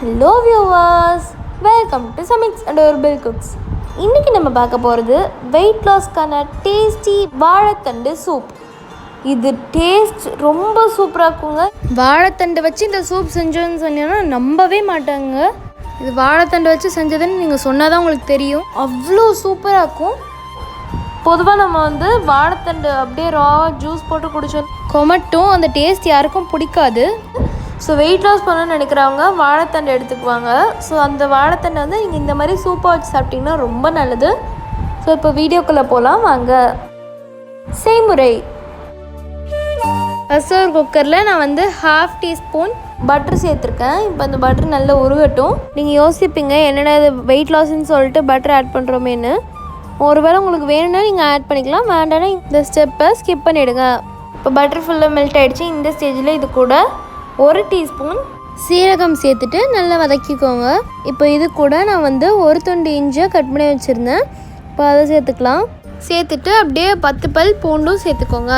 Hello viewers, welcome to சமிக்ஸ் and herbal cooks. இன்றைக்கி நம்ம பார்க்க போகிறது வெயிட் லாஸ்க்கான டேஸ்டி வாழைத்தண்டு சூப். இது டேஸ்ட் ரொம்ப சூப்பராக இருக்குங்க. வாழைத்தண்டு வச்சு இந்த சூப் செஞ்சோன்னு சொன்னீங்கன்னா நம்பவே மாட்டாங்க. இது வாழைத்தண்டு வச்சு செஞ்சதுன்னு நீங்கள் சொன்னால் தான் உங்களுக்கு தெரியும். அவ்வளோ சூப்பராக இருக்கும். பொதுவாக நம்ம வாழைத்தண்டு அப்படியே ராவாக ஜூஸ் போட்டு குடித்தோம் கொமட்டும், அந்த டேஸ்ட் யாருக்கும் பிடிக்காது. ஸோ வெயிட் லாஸ் பண்ணணும்னு நினைக்கிறவங்க வாழைத்தண்டு எடுத்துக்குவாங்க. ஸோ அந்த வாழைத்தண்டை நீங்கள் இந்த மாதிரி சூப்பாக வச்சு சாப்பிட்டிங்கன்னா ரொம்ப நல்லது. ஸோ இப்போ வீடியோக்குள்ளே போகலாம் வாங்க. செய்முறை: ஃபஸ்ட்டு ஒரு குக்கரில் நான் 1/2 டீஸ்பூன் பட்டர் சேர்த்துருக்கேன். இப்போ அந்த பட்டர் நல்லா உருகட்டும். நீங்கள் யோசிப்பீங்க என்னென்ன இது வெயிட் லாஸ்ன்னு சொல்லிட்டு பட்டர் ஆட் பண்ணுறோமேன்னு. ஒருவேளை உங்களுக்கு வேணும்னா நீங்கள் ஆட் பண்ணிக்கலாம், வேண்டாம்னா இந்த ஸ்டெப்பை ஸ்கிப் பண்ணிவிடுங்க. இப்போ பட்டர் ஃபுல்லாக மெல்ட் ஆகிடுச்சு. இந்த ஸ்டேஜில் இது கூட 1 டீஸ்பூன் சீரகம் சேர்த்துட்டு நல்லா வதக்கிக்கோங்க. இப்போ இது கூட நான் 1 துண்டு இஞ்சியை கட் பண்ணி வச்சுருந்தேன். இப்போ அதை சேர்த்துக்கலாம். சேர்த்துட்டு அப்படியே 10 பல் பூண்டும் சேர்த்துக்கோங்க.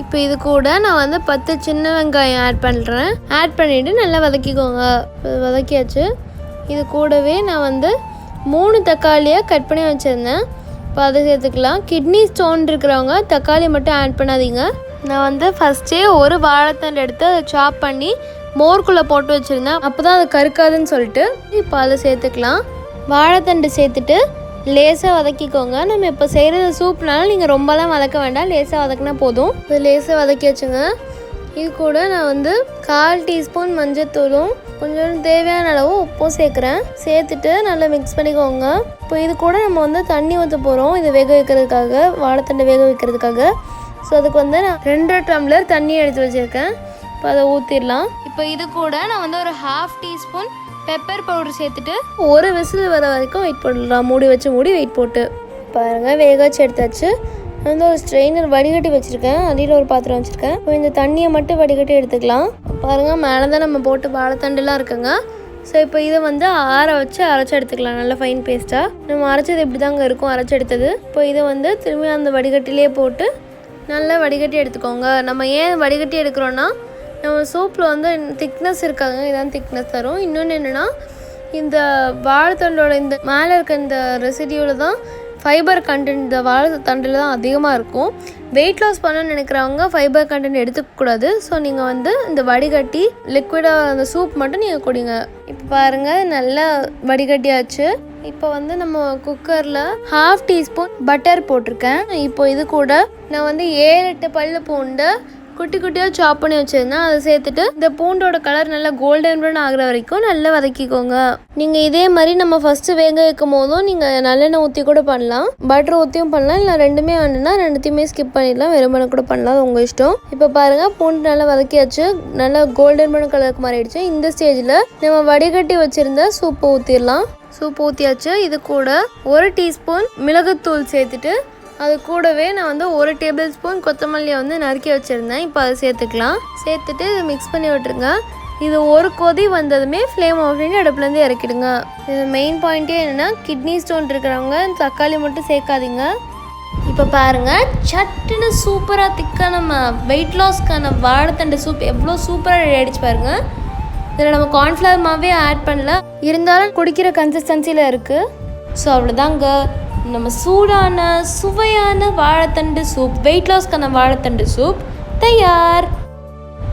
இப்போ இது கூட நான் 10 சின்ன வெங்காயம் ஆட் பண்ணுறேன். ஆட் பண்ணிவிட்டு நல்லா வதக்கிக்கோங்க. வதக்கியாச்சு. இது கூடவே நான் 3 தக்காளியை கட் பண்ணி வச்சுருந்தேன். இப்போ அதை சேர்த்துக்கலாம். கிட்னி ஸ்டோன் இருக்கிறவங்க தக்காளி மட்டும் ஆட் பண்ணாதீங்க. நான் ஃபஸ்ட்டே ஒரு வாழைத்தண்டு எடுத்து அதை சாப் பண்ணி மோர்க்குள்ளே போட்டு வச்சுருந்தேன். அப்போ தான் அது கருக்காதுன்னு சொல்லிட்டு இப்போ அதை சேர்த்துக்கலாம். வாழைத்தண்டு சேர்த்துட்டு லேசாக வதக்கிக்கோங்க. நம்ம இப்போ செய்கிறது சூப்னால நீங்கள் ரொம்பலாம் வதக்க வேண்டாம், லேசாக வதக்கினா போதும். இது லேசாக வதக்கி வச்சுங்க. இது கூட நான் 1/4 டீஸ்பூன் மஞ்சத்தூளும் கொஞ்சம் தேவையான அளவு உப்பும் சேர்க்குறேன். சேர்த்துட்டு நல்லா மிக்ஸ் பண்ணிக்கோங்க. இப்போ இது கூட நம்ம தண்ணி ஊற்ற போகிறோம். இது வேக வைக்கிறதுக்காக, வாழைத்தண்டை வேக வைக்கிறதுக்காக. ஸோ அதுக்கு நான் 2 டம்ளர் தண்ணி எடுத்து வச்சுருக்கேன். இப்போ அதை ஊற்றிடலாம். இப்போ இது கூட நான் ஒரு 1/2 டீஸ்பூன் பெப்பர் பவுடர் சேர்த்துட்டு ஒரு விசில் வர வரைக்கும் வெயிட் போடலாம். மூடி வெயிட் போட்டு பாருங்கள். வேக வச்சு எடுத்தாச்சு. நான் ஒரு ஸ்ட்ரெயினர் வடிகட்டி வச்சுருக்கேன். அடியில் ஒரு பாத்திரம் வச்சுருக்கேன். இப்போ இந்த தண்ணியை மட்டும் வடிகட்டி எடுத்துக்கலாம். பாருங்கள், மேலே தான் நம்ம போட்டு வாழைத்தண்டுலாம் இருக்குங்க. ஸோ இப்போ இதை ஆற வச்சு அரைச்சி எடுத்துக்கலாம். நல்லா ஃபைன் பேஸ்ட்டாக நம்ம அரைச்சது இப்படி தாங்க இருக்கும், அரைச்சி எடுத்தது. இப்போ இதை திரும்பி அந்த வடிகட்டிலே போட்டு நல்லா வடிகட்டி எடுத்துக்கோங்க. நம்ம ஏன் வடிகட்டி எடுக்கிறோன்னா, நம்ம சூப்பில் திக்னஸ் இருக்காங்க, இதான் திக்னஸ் தரும். இன்னொன்று என்னென்னா, இந்த வாழைத்தண்டோட இந்த மேலே இருக்க இந்த ரெசிடியூவில் தான் ஃபைபர் கண்டென்ட் இந்த வாழைத்தண்டில் தான் அதிகமாக இருக்கும். வெயிட் லாஸ் பண்ணணும்னு நினைக்கிறவங்க ஃபைபர் கண்டென்ட் எடுத்துக்கக்கூடாது. ஸோ நீங்கள் இந்த வடிகட்டி லிக்விடாக அந்த சூப் மட்டும் நீங்கள் குடிங்க. இப்போ பாருங்கள், நல்லா வடிகட்டியாச்சு. இப்போ நம்ம குக்கரில் 1/2 டீஸ்பூன் பட்டர் போட்டிருக்கேன். இப்போ இது கூட நான் 7-8 பல்லு பூண்டை குட்டி குட்டியாக சாப் பண்ணி வச்சுருந்தேன். அதை சேர்த்துட்டு இந்த பூண்டோட கலர் நல்லா கோல்டன் ப்ரௌன் ஆகிற வரைக்கும் நல்லா வதக்கிக்கோங்க. நீங்கள் இதே மாதிரி நம்ம ஃபஸ்ட்டு வேக வைக்கும் போதும் நீங்கள் நல்லெண்ணெய் ஊற்றி கூட பண்ணலாம், பட்டர் ஊற்றியும் பண்ணலாம். இல்லை ரெண்டுமே வேணுன்னா ரெண்டுத்தையுமே ஸ்கிப் பண்ணிடலாம், வெறுமனை கூட பண்ணலாம், அது உங்கள் இஷ்டம். இப்போ பாருங்கள், பூண்டு நல்லா வதக்கியாச்சு. நல்லா கோல்டன் ப்ரௌன் கலருக்கு மாறிடுச்சு. இந்த ஸ்டேஜில் நம்ம வடிகட்டி வச்சுருந்த சூப்பை ஊற்றிடலாம். சூப் ஊற்றியாச்சு. இது கூட 1 டீஸ்பூன் மிளகுத்தூள் சேர்த்துட்டு அது கூடவே நான் 1 டேபிள் ஸ்பூன் கொத்தமல்லியை நறுக்கி வச்சுருந்தேன். இப்போ அதை சேர்த்துக்கலாம். சேர்த்துட்டு இதை மிக்ஸ் பண்ணி விட்டுருங்க. இது ஒரு கொதி வந்ததுமே ஃப்ளேம் ஆஃப் பண்ணி அடுப்புலேருந்து இறக்கிடுங்க. இது மெயின் பாயிண்ட்டே என்னென்னா, கிட்னி ஸ்டோன் இருக்கிறவங்க தக்காளி மட்டும் சேர்க்காதீங்க. இப்போ பாருங்கள், சட்டுன்னு சூப்பராக திக்காக நம்ம வெயிட் லாஸ்க்கான வாழைத்தண்டு சூப் எவ்வளோ சூப்பராக ரெடி ஆகிடுச்சு பாருங்கள். இதில் நம்ம கார்ன்ஃப்ளவர் மாவே ஆட் பண்ணல, இருந்தாலும் குடிக்கிற கன்சிஸ்டன்சியில் இருக்குது. ஸோ அவ்வளோதாங்க, நம்ம சூடான சுவையான வாழைத்தண்டு சூப், வெயிட் லாஸ்க்கான வாழைத்தண்டு சூப் தயார்.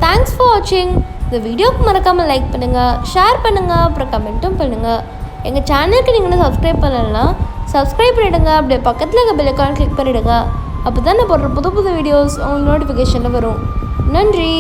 தேங்க்ஸ் ஃபார் வாட்சிங். இந்த வீடியோக்கு மறக்காமல் லைக் பண்ணுங்கள், ஷேர் பண்ணுங்கள், அப்புறம் கமெண்ட்டும் பண்ணுங்கள். எங்கள் சேனலுக்கு நீங்கள் சப்ஸ்கிரைப் பண்ணலாம், சப்ஸ்கிரைப் பண்ணிவிடுங்க. அப்படியே பக்கத்தில் இருக்க பெல் ஐகான் கிளிக் பண்ணிவிடுங்க. அப்போ தான் நான் போடுற புது வீடியோஸ் உங்களுக்கு நோட்டிஃபிகேஷனில் வரும். நன்றி.